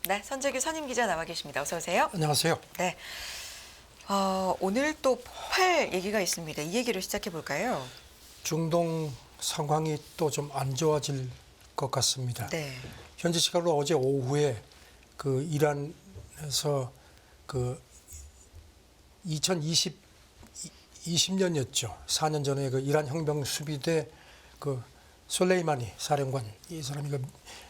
네, 선재규 선임 기자 나와 계십니다. 어서 오세요. 안녕하세요. 네. 오늘 또 폭발 얘기가 있습니다. 이 얘기로 시작해 볼까요? 중동 상황이 또 좀 안 좋아질 것 같습니다. 네. 현지 시각으로 어제 오후에 그 이란에서 그 2020년이었죠. 4년 전에 그 이란 혁명 수비대 그 솔레이마니 사령관, 이 사람이 그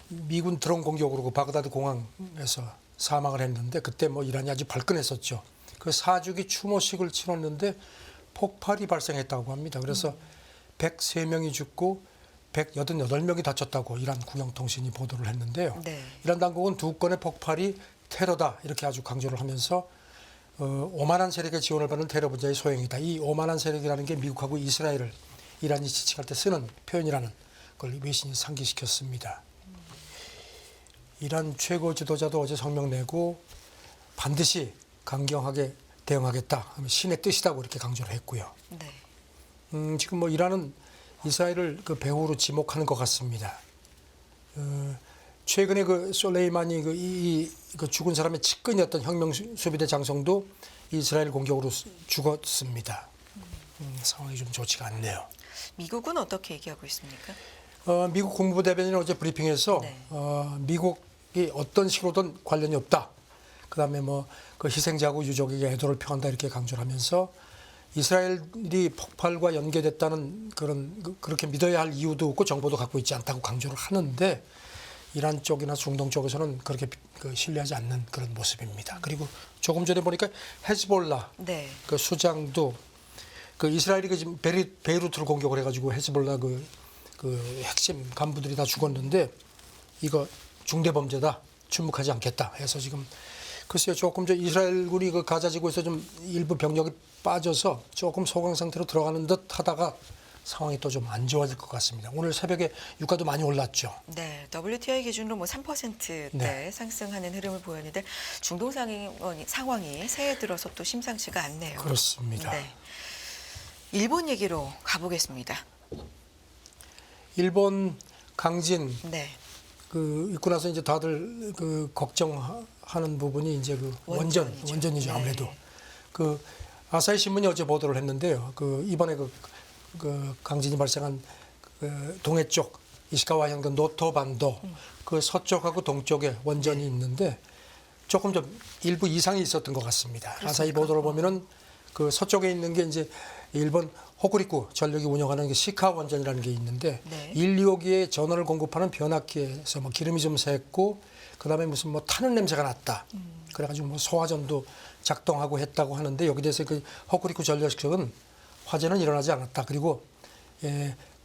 미군 드론 공격으로 그 바그다드 공항에서 사망을 했는데, 그때 뭐 이란이 아주 발끈했었죠. 그 사주기 추모식을 치렀는데 폭발이 발생했다고 합니다. 그래서 103명이 죽고 188명이 다쳤다고 이란 국영통신이 보도를 했는데요. 네. 이란 당국은 두 건의 폭발이 테러다 이렇게 아주 강조를 하면서 오만한 세력의 지원을 받는 테러 분자의 소행이다. 이 오만한 세력이라는 게 미국하고 이스라엘을 이란이 지칭할 때 쓰는 표현이라는 걸 외신이 상기시켰습니다. 이란 최고 지도자도 어제 성명 내고 반드시 강경하게 대응하겠다, 신의 뜻이다고 이렇게 강조를 했고요. 네. 지금 뭐 이란은 이스라엘을 그 배후로 지목하는 것 같습니다. 최근에 그 솔레이마니 그 죽은 사람의 측근이었던 혁명 수비대 장성도 이스라엘 공격으로 죽었습니다. 상황이 좀 좋지가 않네요. 미국은 어떻게 얘기하고 있습니까? 미국 국무부 대변인은 어제 브리핑에서 네. 미국이 어떤 식으로든 관련이 없다. 그다음에 뭐 그 희생자고 유족에게 애도를 표한다 이렇게 강조를 하면서 이스라엘이 폭발과 연계됐다는 그렇게 믿어야 할 이유도 없고 정보도 갖고 있지 않다고 강조를 하는데, 이란 쪽이나 중동 쪽에서는 그렇게 신뢰하지 않는 그런 모습입니다. 그리고 조금 전에 보니까 헤즈볼라 네. 그 수장도 그 이스라엘이 그 지금 베이루트를 공격을 해가지고 헤즈볼라 그 핵심 간부들이 다 죽었는데 이거 중대 범죄다, 출묵하지 않겠다 해서 지금 글쎄요, 조금 저 이스라엘군이 그 가자 지구에서 좀 일부 병력이 빠져서 조금 소강 상태로 들어가는 듯 하다가 상황이 또 좀 안 좋아질 것 같습니다. 오늘 새벽에 유가도 많이 올랐죠. 네. WTI 기준으로 뭐 3%대 네. 상승하는 흐름을 보였는데 중동 상황이 새해 들어서 또 심상치가 않네요. 그렇습니다. 네. 일본 얘기로 가보겠습니다. 일본 강진 네. 그 있고 나서 이제 다들 그 걱정하는 부분이 이제 그 원전이죠. 아무래도 네. 그 아사히 신문이 어제 보도를 했는데요. 그 이번에 그 강진이 발생한 그 동해 쪽 이시카와현 그 노토반도 그 서쪽하고 동쪽에 원전이 있는데 조금 좀 일부 이상이 있었던 것 같습니다. 그렇습니까? 아사히 보도를 보면은 그 서쪽에 있는 게 이제 일본 호쿠리쿠 전력이 운영하는 게 시카 원전이라는 게 있는데, 네. 1, 2호기에 전원을 공급하는 변압기에서 뭐 기름이 좀 샜고 그다음에 무슨 뭐 타는 냄새가 났다. 그래가지고 뭐 소화전도 작동하고 했다고 하는데, 여기 대해서 그 호쿠리쿠 전력 측은 화재는 일어나지 않았다. 그리고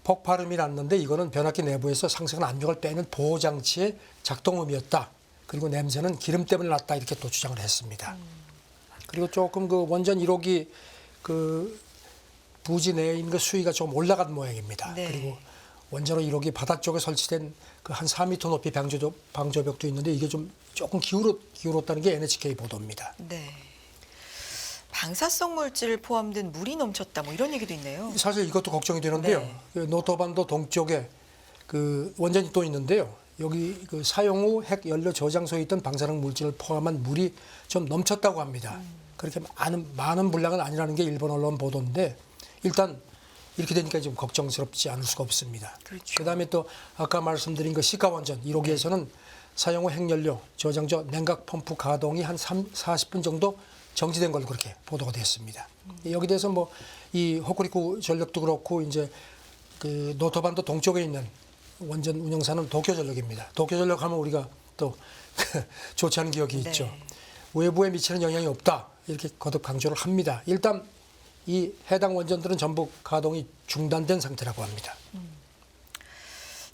폭발음이 났는데 이거는 변압기 내부에서 상승한 압력을 빼는 보호 장치의 작동음이었다. 그리고 냄새는 기름 때문에 났다. 이렇게 또 주장을 했습니다. 그리고 조금 그 원전 1호기 그 부지 내에 있는 그 수위가 좀 올라간 모양입니다. 네. 그리고 원전 1호기 바닥 쪽에 설치된 그 한 4m 높이 방조벽도 있는데 이게 좀 조금 기울었다는 게 NHK 보도입니다. 네. 방사성 물질 포함된 물이 넘쳤다, 뭐 이런 얘기도 있네요. 사실 이것도 걱정이 되는데요. 네. 그 노토반도 동쪽에 그 원전이 또 있는데요. 여기 그 사용 후 핵 연료 저장소에 있던 방사능 물질을 포함한 물이 좀 넘쳤다고 합니다. 그렇게 많은 분량은 아니라는 게 일본 언론 보도인데, 일단 이렇게 되니까 좀 걱정스럽지 않을 수가 없습니다. 그렇죠. 그다음에 또 아까 말씀드린 그 시카 원전 1호기에서는 사용 후 핵연료 저장소 냉각 펌프 가동이 한 40분 정도 정지된 걸로 그렇게 보도가 됐습니다. 여기 대해서 뭐 이 호쿠리쿠 전력도 그렇고 이제 그 노토반도 동쪽에 있는 원전 운영사는 도쿄전력입니다. 도쿄전력 하면 우리가 또 좋지 않은 기억이 네. 있죠. 외부에 미치는 영향이 없다 이렇게 거듭 강조를 합니다. 일단 이 해당 원전들은 전부 가동이 중단된 상태라고 합니다.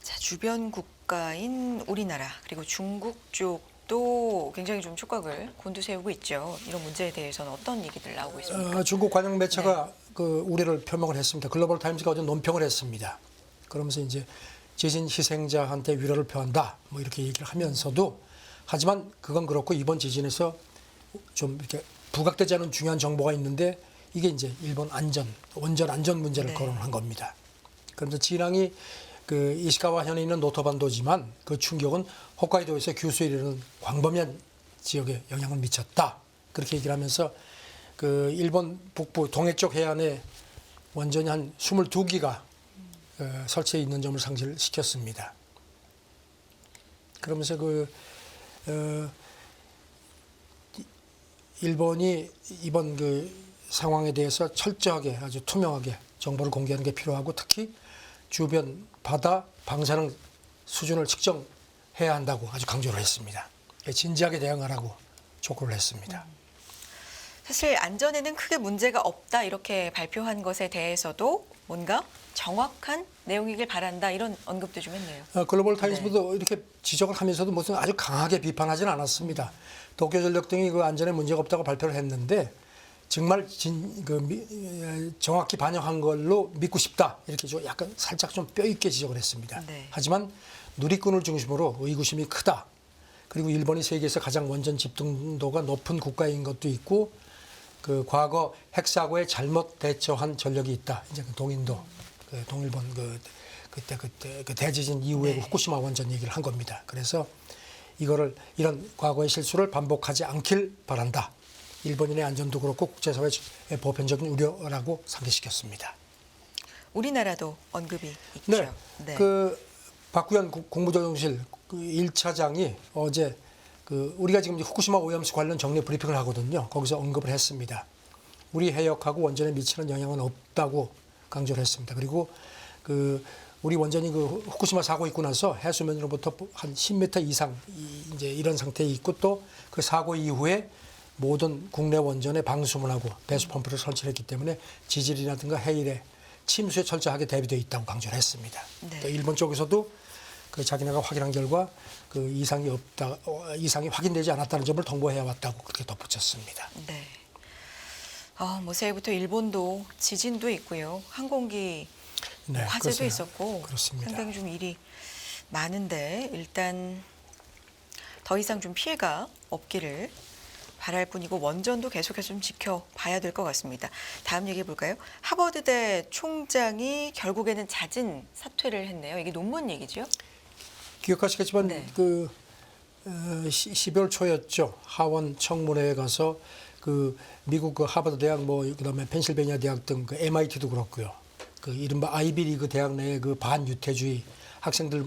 자, 주변 국가인 우리나라 그리고 중국 쪽도 굉장히 좀 촉각을 곤두세우고 있죠. 이런 문제에 대해서는 어떤 얘기들 나오고 있습니까? 중국 관영 매체가 그 우려를 표명을 했습니다. 글로벌 타임즈가 어제 논평을 했습니다. 그러면서 이제 지진 희생자한테 위로를 표한다 뭐 이렇게 얘기를 하면서도, 하지만 그건 그렇고 이번 지진에서 좀 이렇게 부각되지 않은 중요한 정보가 있는데, 이게 이제 일본 원전 안전 문제를 네. 거론한 겁니다. 그러면서 진앙이 그 이시카와현에 있는 노토반도지만 그 충격은 홋카이도에서 규슈이라는 광범위한 지역에 영향을 미쳤다. 그렇게 얘기를 하면서 그 일본 북부 동해 쪽 해안에 원전이 한 22기가 설치해 있는 점을 상기를 시켰습니다. 그러면서 일본이 이번 그 상황에 대해서 철저하게 아주 투명하게 정보를 공개하는 게 필요하고 특히 주변 바다 방사능 수준을 측정해야 한다고 아주 강조를 했습니다. 진지하게 대응하라고 촉구를 했습니다. 사실 안전에는 크게 문제가 없다 이렇게 발표한 것에 대해서도 뭔가 정확한 내용이길 바란다 이런 언급도 좀 했네요. 글로벌 타임스도 이렇게 지적을 하면서도 무슨 아주 강하게 비판하지는 않았습니다. 도쿄전력 등이 그 안전에 문제가 없다고 발표를 했는데 정말 정확히 반영한 걸로 믿고 싶다 이렇게 좀 약간 살짝 좀 뼈 있게 지적을 했습니다. 네. 하지만 누리꾼을 중심으로 의구심이 크다. 그리고 일본이 세계에서 가장 원전 집중도가 높은 국가인 것도 있고 그 과거 핵사고에 잘못 대처한 전력이 있다. 이제 그 동인도 동일본 그때 그 대지진 이후에 네. 후쿠시마 원전 얘기를 한 겁니다. 그래서 이런 과거의 실수를 반복하지 않길 바란다. 일본인의 안전도 그렇고 국제사회의 보편적인 우려라고 상기시켰습니다. 우리나라도 언급이 있죠. 네. 네. 그 박구현 국무조정실 그 1차장이 어제 우리가 지금 후쿠시마 오염수 관련 정례 브리핑을 하거든요. 거기서 언급을 했습니다. 우리 해역하고 원전에 미치는 영향은 없다고 강조를 했습니다. 그리고 우리 원전이 후쿠시마 사고 있고 나서 해수면으로부터 한 10m 이상 이제 이런 상태에 있고 또 그 사고 이후에 모든 국내 원전에 방수문하고 배수 펌프를 설치했기 때문에 지질이라든가 해일에 침수에 철저하게 대비되어 있다고 강조를 했습니다. 네. 또 일본 쪽에서도 자기네가 확인한 결과 이상이 확인되지 않았다는 점을 통보해 왔다고 그렇게 덧붙였습니다. 네. 뭐 새해부터 일본도 지진도 있고요. 항공기 네, 화재도 그렇습니다. 있었고 그렇습니다. 상당히 좀 일이 많은데 일단 더 이상 좀 피해가 없기를 바랄 뿐이고 원전도 계속해서 좀 지켜봐야 될 것 같습니다. 다음 얘기해 볼까요? 하버드대 총장이 결국에는 잦은 사퇴를 했네요. 이게 논문 얘기죠? 기억하시겠지만 네. 12월 초였죠. 하원 청문회에 가서 미국 하버드 대학 그다음에 펜실베니아 대학 등 MIT도 그렇고요. 이른바 아이비리그 대학 내의 반유태주의 학생들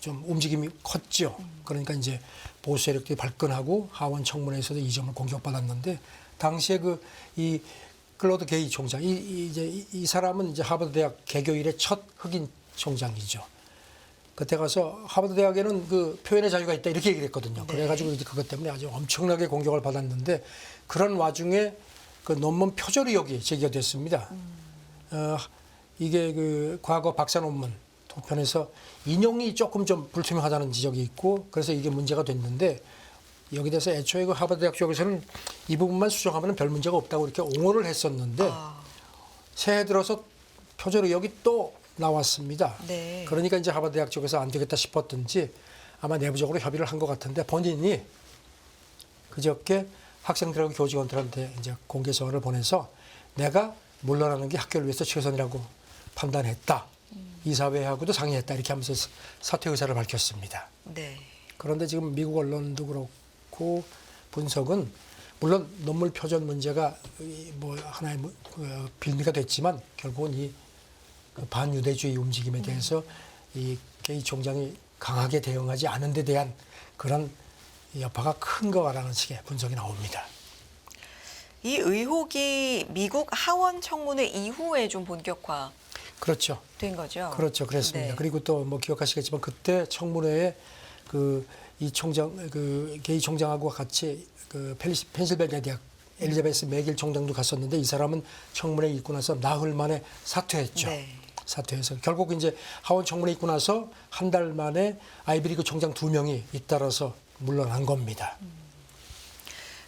좀 움직임이 컸죠. 그러니까 이제 보수 세력들이 발끈하고 하원 청문회에서도 이 점을 공격받았는데 당시에 이 클로드 게이 총장 이 사람은 이제 하버드 대학 개교 이래 첫 흑인 총장이죠. 그때 가서 하버드 대학에는 표현의 자유가 있다 이렇게 얘기를 했거든요. 네. 그래가지고 이제 그것 때문에 아주 엄청나게 공격을 받았는데 그런 와중에 논문 표절 의혹이 제기가 됐습니다. 이게 과거 박사 논문 도편에서 인용이 조금 좀 불투명하다는 지적이 있고 그래서 이게 문제가 됐는데 여기 대해서 애초에 하버드 대학 쪽에서는 이 부분만 수정하면 별 문제가 없다고 이렇게 옹호를 했었는데 새해 들어서 표절 의혹이 또 나왔습니다. 네. 그러니까 이제 하버드 대학 쪽에서 안 되겠다 싶었든지 아마 내부적으로 협의를 한 것 같은데 본인이 그저께 학생들하고 교직원들한테 이제 공개서를 보내서 내가 물러나는 게 학교를 위해서 최선이라고 판단했다. 이사회하고도 상의했다. 이렇게 하면서 사퇴 의사를 밝혔습니다. 네. 그런데 지금 미국 언론도 그렇고 분석은 물론 논문 표절 문제가 하나의 빌미가 됐지만 결국은 이 반유대주의 움직임에 대해서 이 게이 총장이 강하게 대응하지 않은 데 대한 그런 여파가 큰 거라는 식의 분석이 나옵니다. 이 의혹이 미국 하원 청문회 이후에 좀 본격화 그렇죠. 된 거죠. 그렇죠. 그랬습니다. 네. 그리고 또 기억하시겠지만 그때 청문회에 이 총장 게이 총장하고 같이 펜실베니아 대학 엘리자베스 맥일 총장도 갔었는데 이 사람은 청문회에 있고 나서 나흘 만에 사퇴했죠. 네. 사퇴해서 결국 이제 하원 청문회 있고 나서 한 달 만에 아이비리그 총장 2명이 잇따라서 물러난 겁니다.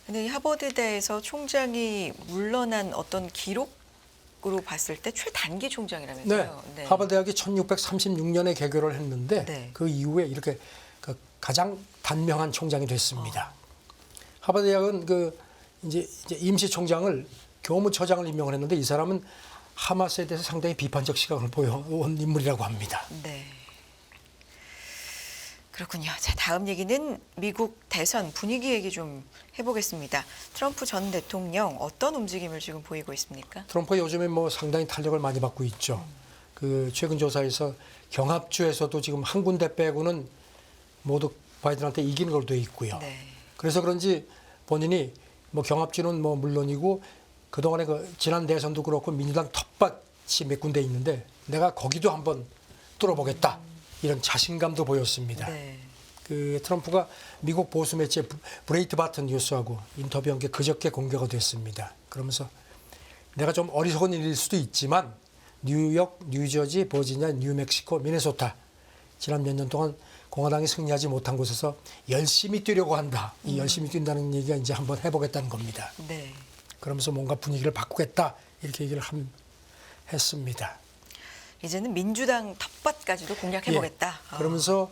근데 이 하버드대에서 총장이 물러난 어떤 기록으로 봤을 때 최단기 네. 총장이라면서요. 네. 하버드 대학이 1636년에 개교를 했는데 네. 그 이후에 이렇게 가장 단명한 총장이 됐습니다. 하버드 대학은 이제 임시 총장을 교무처장을 임명을 했는데 이 사람은 하마스에 대해서 상당히 비판적 시각을 보여온 인물이라고 합니다. 네. 그렇군요. 자, 다음 얘기는 미국 대선 분위기 얘기 좀 해보겠습니다. 트럼프 전 대통령 어떤 움직임을 지금 보이고 있습니까? 트럼프가 요즘에 뭐 상당히 탄력을 많이 받고 있죠. 그 최근 조사에서 경합주에서도 지금 한 군데 빼고는 모두 바이든한테 이기는 걸로 돼 있고요. 네. 그래서 그런지 본인이 뭐 경합주는 뭐 물론이고 그동안에 그 지난 대선도 그렇고 민주당 텃밭이 몇 군데 있는데 내가 거기도 한번 뚫어보겠다 이런 자신감도 보였습니다. 네. 그 트럼프가 미국 보수 매체 브레이트바트 뉴스하고 인터뷰한 게 그저께 공개가 됐습니다. 그러면서 내가 좀 어리석은 일일 수도 있지만 뉴욕, 뉴저지, 버지니아, 뉴멕시코, 미네소타 지난 몇 년 동안 공화당이 승리하지 못한 곳에서 열심히 뛰려고 한다. 이 열심히 뛴다는 얘기가 이제 한번 해보겠다는 겁니다. 네. 그러면서 뭔가 분위기를 바꾸겠다 이렇게 얘기를 했습니다. 이제는 민주당 텃밭까지도 공략해보겠다. 예, 그러면서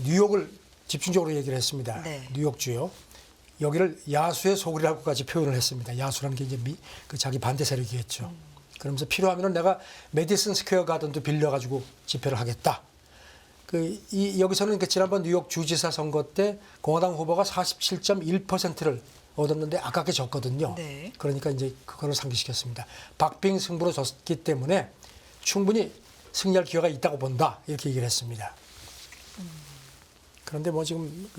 뉴욕을 집중적으로 얘기를 했습니다. 네. 뉴욕주요. 여기를 야수의 소굴이라고까지 표현을 했습니다. 야수라는 게 이제 그 자기 반대 세력이겠죠. 그러면서 필요하면 내가 메디슨 스퀘어 가든도 빌려가지고 집회를 하겠다. 여기서는 그 지난번 뉴욕 주지사 선거 때 공화당 후보가 47.1%를 얻었는데 아깝게 졌거든요. 네. 그러니까 이제 그거를 상기시켰습니다. 박빙 승부로 졌기 때문에 충분히 승리할 기회가 있다고 본다. 이렇게 얘기를 했습니다. 그런데 뭐 지금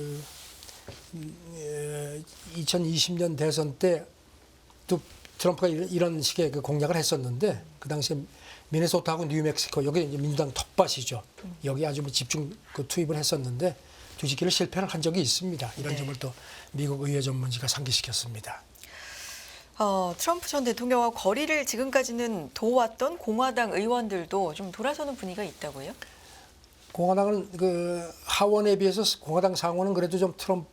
2020년 대선 때도 트럼프가 이런 식의 그 공약을 했었는데 그 당시에 미네소타하고 뉴멕시코 여기 이제 민주당 텃밭이죠. 여기 아주 뭐 집중 그 투입을 했었는데 뒤집기를 실패를 한 적이 있습니다. 이런 네. 점을 또 미국 의회 전문지가 상기시켰습니다. 트럼프 전 대통령과 거리를 지금까지는 둬왔던 공화당 의원들도 좀 돌아서는 분위기가 있다고요? 공화당은 그 하원에 비해서 공화당 상원은 그래도 좀 트럼프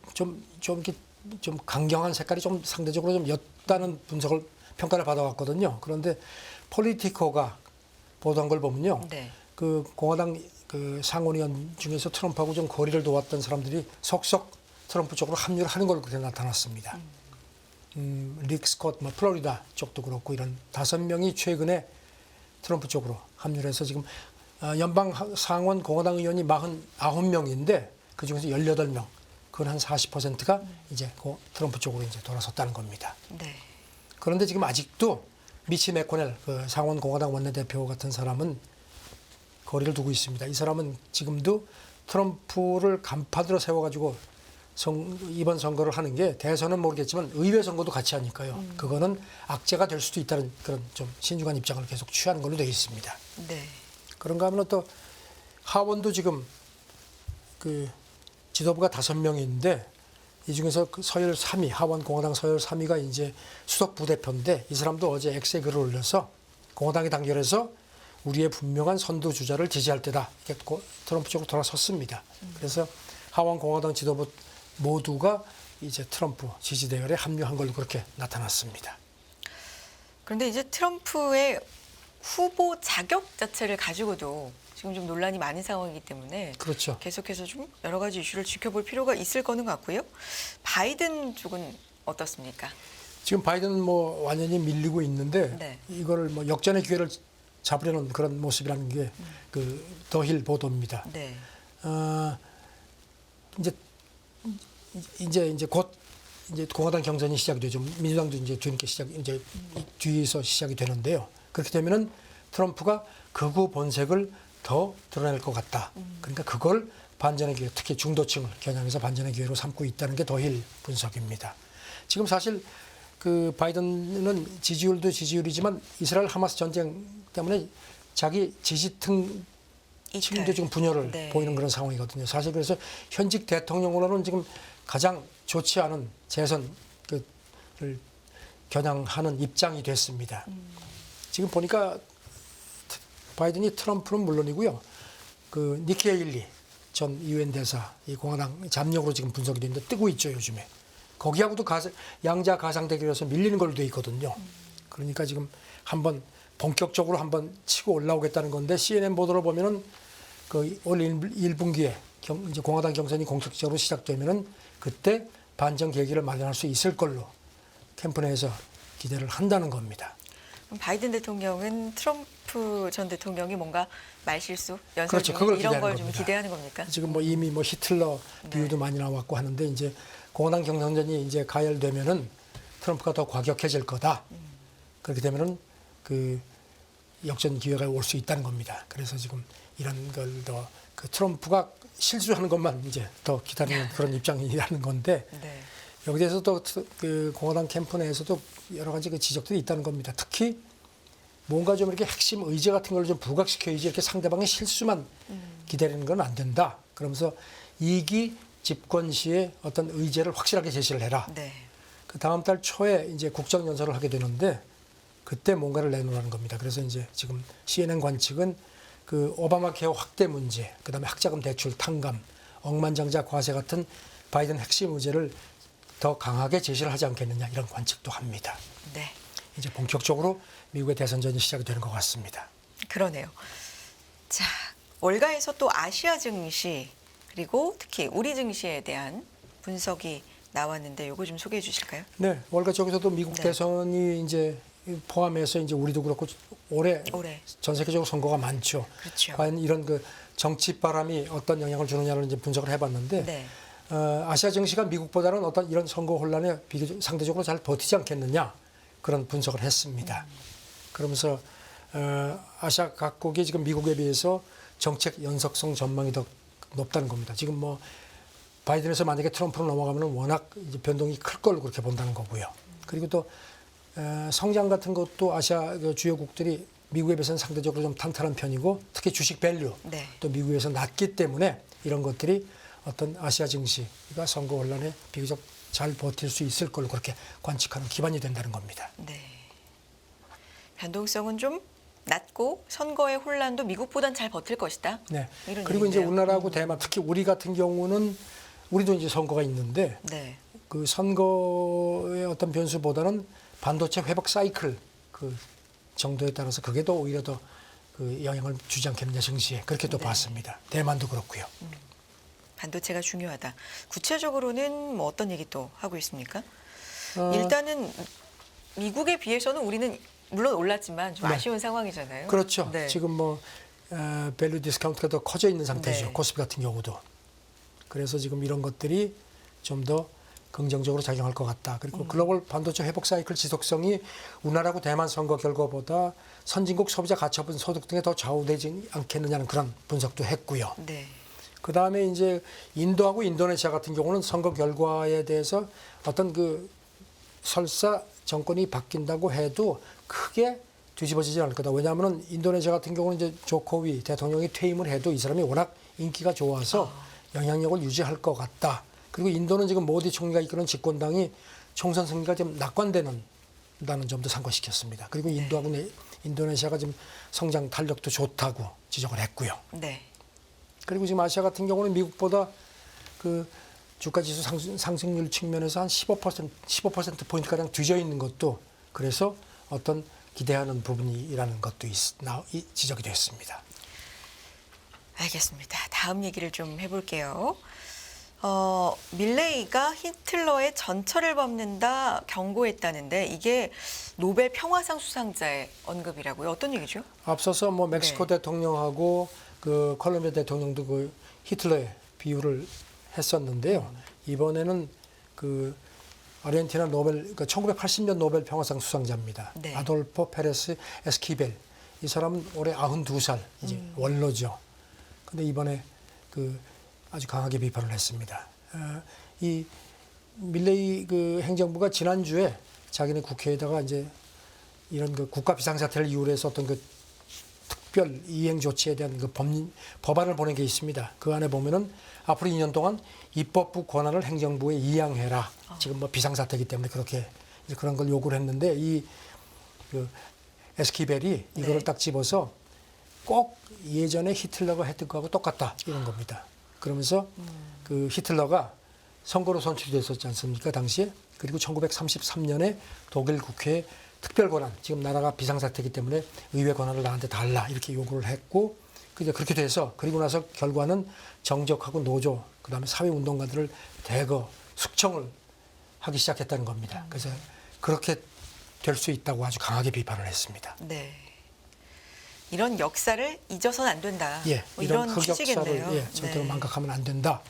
좀 강경한 색깔이 좀 상대적으로 좀 옅다는 분석을 평가를 받아왔거든요. 그런데 폴리티코가 보도한 걸 보면요, 네. 그 공화당 그 상원의원 중에서 트럼프하고 좀 거리를 둬왔던 사람들이 속속 트럼프 쪽으로 합류를 하는 걸로 그렇게 나타났습니다. 릭 스콧, 뭐 플로리다 쪽도 그렇고 이런 5명이 최근에 트럼프 쪽으로 합류를 해서 지금 연방 상원 공화당 의원이 49명인데 그 중에서 18명, 그건 한 40%가 이제 트럼프 쪽으로 이제 돌아섰다는 겁니다. 네. 그런데 지금 아직도 미치 맥코넬 그 상원 공화당 원내대표 같은 사람은 거리를 두고 있습니다. 이 사람은 지금도 트럼프를 간판으로 세워가지고 이번 선거를 하는 게 대선은 모르겠지만 의회 선거도 같이 하니까요. 그거는 악재가 될 수도 있다는 그런 좀 신중한 입장을 계속 취하는 걸로 되어 있습니다. 네. 그런가 하면 또 하원도 지금 그 지도부가 5명인데 이 중에서 그 서열 3위, 하원 공화당 서열 3위가 이제 수석 부대표인데 이 사람도 어제 X에 글을 올려서 공화당이 단결해서 우리의 분명한 선두 주자를 지지할 때다. 이렇게 트럼프 쪽으로 돌아섰습니다. 그래서 하원 공화당 지도부 모두가 이제 트럼프 지지 대열에 합류한 걸로 그렇게 나타났습니다. 그런데 이제 트럼프의 후보 자격 자체를 가지고도 지금 좀 논란이 많은 상황이기 때문에 그렇죠. 계속해서 좀 여러 가지 이슈를 지켜볼 필요가 있을 거는 같고요. 바이든 쪽은 어떻습니까? 지금 바이든은 뭐 완전히 밀리고 있는데 네. 이거를 뭐 역전의 기회를 잡으려는 그런 모습이라는 게 그 더힐 보도입니다. 네. 이제 곧 이제 공화당 경선이 시작이 되죠. 민주당도 이제 뒤늦게 이제 뒤에서 시작이 되는데요. 그렇게 되면은 트럼프가 극우 본색을 더 드러낼 것 같다. 그러니까 그걸 반전의 기회, 특히 중도층을 겨냥해서 반전의 기회로 삼고 있다는 게 더힐 분석입니다. 지금 사실 그 바이든은 지지율도 지지율이지만 이스라엘 하마스 전쟁 때문에 자기 지지층도 지금 분열을 네. 보이는 그런 상황이거든요. 사실 그래서 현직 대통령으로는 지금 가장 좋지 않은 재선을 겨냥하는 입장이 됐습니다. 지금 보니까 바이든이 트럼프는 물론이고요. 그 니키 헤일리 전 유엔 대사 이 공화당 잠룡으로 지금 분석이 되는데 뜨고 있죠 요즘에. 거기하고도 양자 가상 대결에서 밀리는 걸로 돼 있거든요. 그러니까 지금 한번 본격적으로 한번 치고 올라오겠다는 건데 CNN 보도를 보면은 그 올 1분기에 이제 공화당 경선이 공식적으로 시작되면은 그때 반전 계기를 마련할 수 있을 걸로 캠프 내에서 기대를 한다는 겁니다. 그럼 바이든 대통령은 트럼프 트럼프 전 대통령이 뭔가 말실수, 연설 그렇죠. 중에 그걸 이런 기대하는 걸 좀 겁니다. 기대하는 겁니까? 지금 뭐 이미 뭐 히틀러 비유도 많이 나왔고 하는데 이제 공화당 경선전이 이제 가열되면은 트럼프가 더 과격해질 거다. 그렇게 되면은 그 역전 기회가 올 수 있다는 겁니다. 그래서 지금 이런 걸 더 그 트럼프가 실수하는 것만 이제 더 기다리는 그런 입장이라는 건데 네. 여기 대해서 또 그 공화당 캠프 내에서도 여러 가지 그 지적들이 있다는 겁니다. 특히 뭔가 좀 이렇게 핵심 의제 같은 걸 좀 부각시켜야지 이렇게 상대방의 실수만 기다리는 건 안 된다. 그러면서 2기 집권 시에 어떤 의제를 확실하게 제시를 해라. 네. 그 다음 달 초에 이제 국정연설을 하게 되는데 그때 뭔가를 내놓으라는 겁니다. 그래서 이제 지금 CNN 관측은 그 오바마 케어 확대 문제, 그다음에 학자금 대출 탕감, 억만장자 과세 같은 바이든 핵심 의제를 더 강하게 제시를 하지 않겠느냐 이런 관측도 합니다. 네. 이제 본격적으로 미국의 대선전이 시작이 되는 것 같습니다. 그러네요. 자, 월가에서 또 아시아 증시 그리고 특히 우리 증시에 대한 분석이 나왔는데 요거 좀 소개해 주실까요? 네, 월가 쪽에서도 미국 네. 대선이 이제 포함해서 이제 우리도 그렇고 올해 올해. 전 세계적으로 선거가 많죠. 그렇죠. 과연 이런 그 정치 바람이 어떤 영향을 주느냐를 이제 분석을 해봤는데 네. 아시아 증시가 미국보다는 어떤 이런 선거 혼란에 비교적 상대적으로 잘 버티지 않겠느냐 그런 분석을 했습니다. 그러면서 아시아 각국이 지금 미국에 비해서 정책 연속성 전망이 더 높다는 겁니다. 지금 뭐 바이든에서 만약에 트럼프로 넘어가면 워낙 이제 변동이 클 걸로 그렇게 본다는 거고요. 그리고 또 성장 같은 것도 아시아 그 주요국들이 미국에 비해서는 상대적으로 좀 탄탄한 편이고 특히 주식 밸류 네. 또 미국에서 낮기 때문에 이런 것들이 어떤 아시아 증시가 선거 혼란에 비교적 잘 버틸 수 있을 걸로 그렇게 관측하는 기반이 된다는 겁니다. 네. 변동성은 좀 낮고 선거의 혼란도 미국보단 잘 버틸 것이다. 네. 이런 그리고 이제 얘기인데요. 우리나라하고 대만 특히 우리 같은 경우는 우리도 이제 선거가 있는데 네. 그 선거의 어떤 변수보다는 반도체 회복 사이클 그 정도에 따라서 그게 더 오히려 더 그 영향을 주지 않겠느냐 증시에 그렇게 또 네. 봤습니다. 대만도 그렇고요. 반도체가 중요하다. 구체적으로는 뭐 어떤 얘기 또 하고 있습니까? 어, 일단은 미국에 비해서는 우리는 물론 올랐지만 좀 네. 아쉬운 상황이잖아요. 그렇죠. 네. 지금 뭐 밸류 디스카운트가 더 커져 있는 상태죠. 네. 코스피 같은 경우도. 그래서 지금 이런 것들이 좀 더 긍정적으로 작용할 것 같다. 그리고 글로벌 반도체 회복 사이클 지속성이 우리나라하고 대만 선거 결과보다 선진국 소비자 가처분 소득 등에 더 좌우되지 않겠느냐는 그런 분석도 했고요. 네. 그 다음에 이제 인도하고 인도네시아 같은 경우는 선거 결과에 대해서 어떤 그 설사 정권이 바뀐다고 해도 크게 뒤집어지지 않을 거다. 왜냐하면 인도네시아 같은 경우는 이제 조코위 대통령이 퇴임을 해도 이 사람이 워낙 인기가 좋아서 영향력을 유지할 것 같다. 그리고 인도는 지금 모디 총리가 이끄는 집권당이 총선 승리가 좀 낙관되는다는 점도 상고시켰습니다. 그리고 인도하고 인도네시아가 지금 성장 탄력도 좋다고 지적을 했고요. 네. 그리고 지금 아시아 같은 경우는 미국보다 그 주가 지수 상승률 측면에서 한 15% 포인트 가량 뒤져 있는 것도 그래서 어떤 기대하는 부분이라는 것도 지적이 됐습니다. 알겠습니다. 다음 얘기를 좀 해볼게요. 밀레이가 히틀러의 전철을 밟는다 경고했다는데 이게 노벨 평화상 수상자의 언급이라고요. 어떤 얘기죠? 앞서서 뭐 멕시코 네. 대통령하고 그 콜롬비아 대통령도 그 히틀러의 비유를 했었는데요. 이번에는 그 아르헨티나 노벨 그 1980년 노벨 평화상 수상자입니다. 네. 아돌포 페레스 에스키벨. 이 사람은 올해 92살 이제 원로죠. 근데 이번에 그 아주 강하게 비판을 했습니다. 이 밀레이 그 행정부가 지난주에 자기네 국회에다가 이제 이런 그 국가 비상사태를 이유로 해서 어떤 그 특별 이행 조치에 대한 그 법안을 보낸 게 있습니다. 그 안에 보면은 앞으로 2년 동안 입법부 권한을 행정부에 이양해라. 지금 뭐 비상사태이기 때문에 그렇게 이제 그런 걸 요구를 했는데 이 그 에스키벨이 이거를 네. 딱 집어서 꼭 예전에 히틀러가 했던 거하고 똑같다 이런 겁니다. 그러면서 그 히틀러가 선거로 선출이 됐었지 않습니까 당시에. 그리고 1933년에 독일 국회에 특별 권한, 지금 나라가 비상사태이기 때문에 의회 권한을 나한테 달라 이렇게 요구를 했고 이제 그렇게 돼서 그리고 나서 결과는 정적하고 노조 그다음에 사회운동가들을 대거 숙청을 하기 시작했다는 겁니다. 그래서 그렇게 될 수 있다고 아주 강하게 비판을 했습니다. 네. 이런 역사를 잊어서는 안 된다. 예, 뭐 이런 이런 흑역사를 취지겠네요. 예, 절대로 네. 망각하면 안 된다.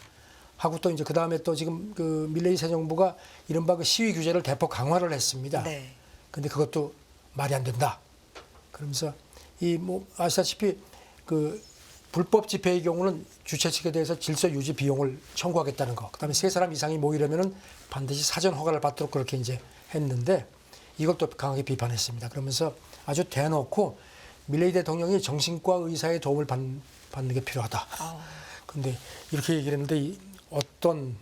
하고 또 이제 그 다음에 또 지금 그 밀레이 새 정부가 이른바 그 시위 규제를 대폭 강화를 했습니다. 네. 근데 그것도 말이 안 된다. 그러면서 이 뭐 아시다시피 그 불법 집회의 경우는 주최 측에 대해서 질서 유지 비용을 청구하겠다는 거. 그다음에 3사람 이상이 모이려면은 반드시 사전 허가를 받도록 그렇게 이제 했는데 이걸 또 강하게 비판했습니다. 그러면서 아주 대놓고 밀레이 대통령이 정신과 의사의 도움을 받는 게 필요하다. 근데 이렇게 얘기를 했는데 어떤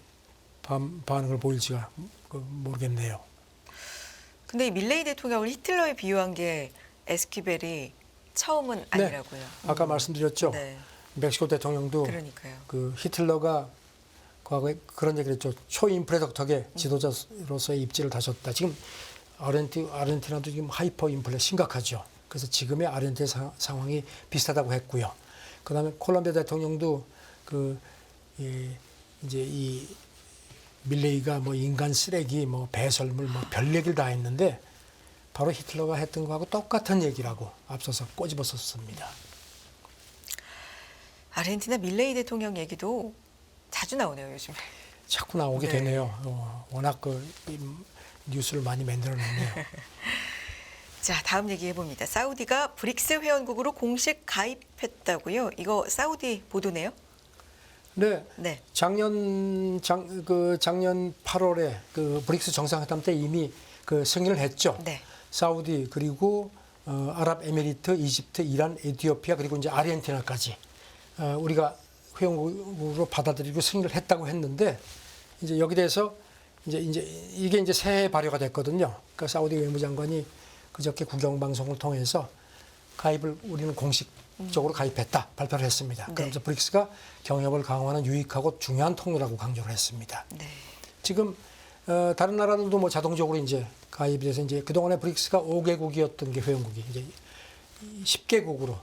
반응을 보일지가 모르겠네요. 근데 이 밀레이 대통령을 히틀러에 비유한 게 에스키벨이 처음은 아니라고요. 아까 말씀드렸죠. 네. 멕시코 대통령도 그러니까요. 그 히틀러가 과거에 그런 얘기를 했죠. 초인플레 덕택에 지도자로서의 입지를 다졌다. 지금 아르헨티나도 지금 하이퍼 인플레 심각하죠. 그래서 지금의 아르헨티나 상황이 비슷하다고 했고요. 그다음에 콜롬비아 대통령도 이제 이 밀레이가 뭐 인간 쓰레기, 뭐 배설물, 뭐 별 얘기를 다 했는데 바로 히틀러가 했던 거하고 똑같은 얘기라고 앞서서 꼬집었었습니다. 아르헨티나 밀레이 대통령 얘기도 자주 나오네요, 요즘에. 자꾸 나오게 네. 되네요. 워낙 이 뉴스를 많이 만들어내네요. 자, 다음 얘기해 봅니다. 사우디가 브릭스 회원국으로 공식 가입했다고요? 이거 사우디 보도네요? 네. 네. 작년 8월에 그 브릭스 정상회담 때 이미 그 승인을 했죠. 네. 사우디 그리고 아랍에미리트, 이집트, 이란, 에티오피아 그리고 이제 아르헨티나까지 우리가 회원국으로 받아들이고 승인을 했다고 했는데 이제 여기 대해서 이제 이게 이제 새해 발효가 됐거든요. 그러니까 사우디 외무장관이 그저께 국영방송을 통해서 우리는 공식적으로 가입했다 발표를 했습니다. 네. 그러면서 브릭스가 경협을 강화하는 유익하고 중요한 통로라고 강조를 했습니다. 네. 지금 다른 나라들도 뭐 자동적으로 이제 가입이 돼서 이제 그동안에 브릭스가 5개국이었던 게 회원국이 이제 10개국으로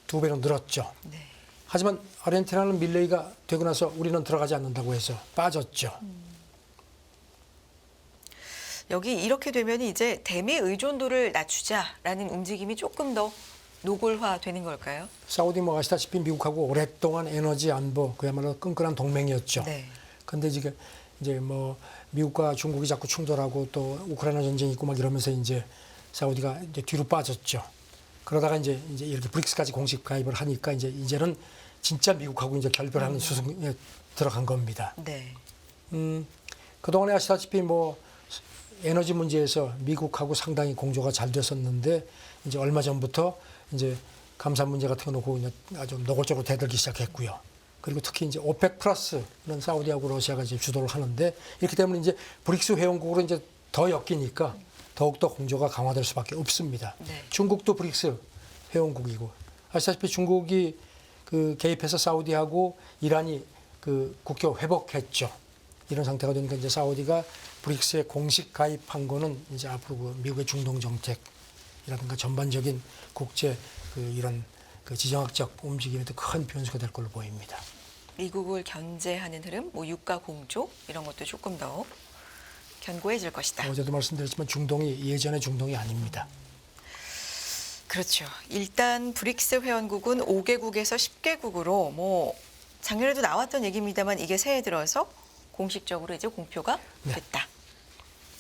2배로 늘었죠. 네. 하지만 아르헨티나는 밀레이가 되고 나서 우리는 들어가지 않는다고 해서 빠졌죠. 여기 이렇게 되면 이제 대미 의존도를 낮추자라는 움직임이 조금 더 노골화되는 걸까요? 사우디 뭐 아시다시피 미국하고 오랫동안 에너지 안보 그야말로 끈끈한 동맹이었죠. 네. 근데 지금 이제 뭐 미국과 중국이 자꾸 충돌하고 또 우크라이나 전쟁이 있고 막 이러면서 이제 사우디가 이제 뒤로 빠졌죠. 그러다가 이제 이렇게 브릭스까지 공식 가입을 하니까 이제는 진짜 미국하고 이제 결별하는 수순에 들어간 겁니다. 네. 그동안에 아시다시피 뭐 에너지 문제에서 미국하고 상당히 공조가 잘 됐었는데 이제 얼마 전부터 이제 감산 문제 같은 거 놓고 이제 아주 노골적으로 대들기 시작했고요. 그리고 특히 이제 오펙 플러스는 사우디하고 러시아가 이제 주도를 하는데 이렇게 되면 이제 브릭스 회원국으로 이제 더 엮이니까 더욱더 공조가 강화될 수밖에 없습니다. 네. 중국도 브릭스 회원국이고 아시다시피 중국이 그 개입해서 사우디하고 이란이 그 국교 회복했죠. 이런 상태가 되니까 이제 사우디가 브릭스에 공식 가입한 거는 이제 앞으로 그 미국의 중동 정책이라든가 전반적인 국제 이런 지정학적 움직임에도 큰 변수가 될 걸로 보입니다. 미국을 견제하는 흐름, 뭐 유가 공조 이런 것도 조금 더 견고해질 것이다. 어제도 말씀드렸지만 중동이 예전의 중동이 아닙니다. 그렇죠. 일단 브릭스 회원국은 5개국에서 10개국으로 뭐 작년에도 나왔던 얘기입니다만 이게 새해 들어서 공식적으로 이제 공표가 됐다.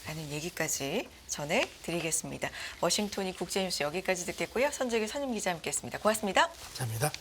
라는 얘기까지 전해드리겠습니다. 워싱턴이 국제뉴스 여기까지 듣겠고요. 선재규 선임기자 함께했습니다. 고맙습니다. 감사합니다.